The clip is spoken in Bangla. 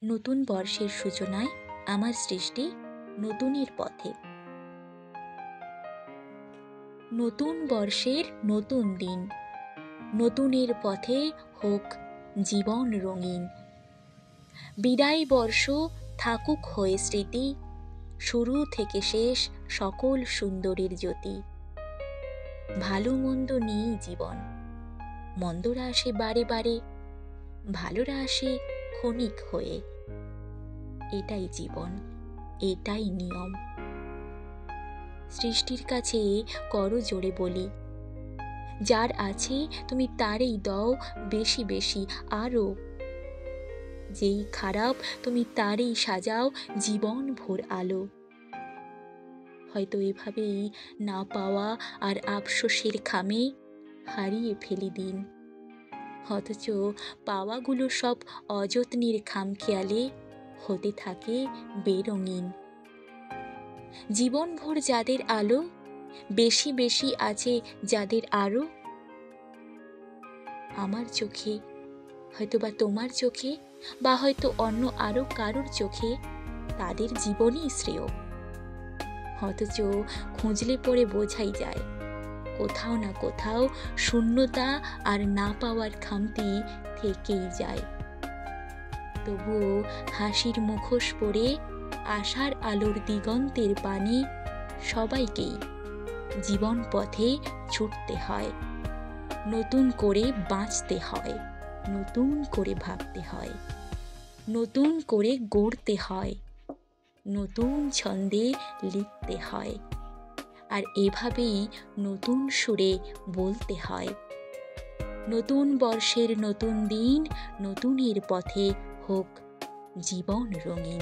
নতুন বর্ষের সূচনায় আমার সৃষ্টি নতুনের পথে। নতুন বর্ষের নতুন দিন, নতুনের পথে হোক জীবন রঙিন। বিদায় বর্ষ থাকুক হয়ে স্মৃতি, শুরু থেকে শেষ সকল সুন্দরের জ্যোতি। ভালো মন্দ নিয়েই জীবন, মন্দরা আসে বারে বারে, ভালোরা আসে ক্ষণিক হয়ে। এটাই জীবন, এটাই নিয়ম। সৃষ্টির কাছে করো জোরে বলি, যার আছে তুমি তারই দাও বেশি বেশি আরো। যেই খারাপ তুমি তারই সাজাও জীবন ভোর আলো। হয়তো এভাবেই না পাওয়া আর আফসোসের খামে হারিয়ে ফেলি দিন, অথচ পাওয়াগুলো সব অযত্নের খামখেয়ালে হতে থাকে বেরঙিন। জীবনভর যাদের আলো, বেশি বেশি আছে যাদের আরো। আমার চোখে, হয়তো বা তোমার চোখে, বা হয়তো অন্য আরো কারোর চোখে তাদের জীবনই শ্রেয়। অথচ খুঁজলে পরে বোঝাই যায় কোথাও না কোথাও শূন্যতা আর না পাওয়ার খামতি থেকেই যায়। তবুও হাসির মুখোশ পরে আশার আলোর দিগন্তের পানে সবাইকেই জীবন পথে ছুটতে হয়। নতুন করে বাঁচতে হয়, নতুন করে ভাবতে হয়, নতুন করে গড়তে হয়, নতুন ছন্দে লিখতে হয়। আর এভাবেই নতুন সুরে বলতে হয়, নতুন বর্ষের নতুন দিন, নতুনের পথে হোক জীবন রঙিন।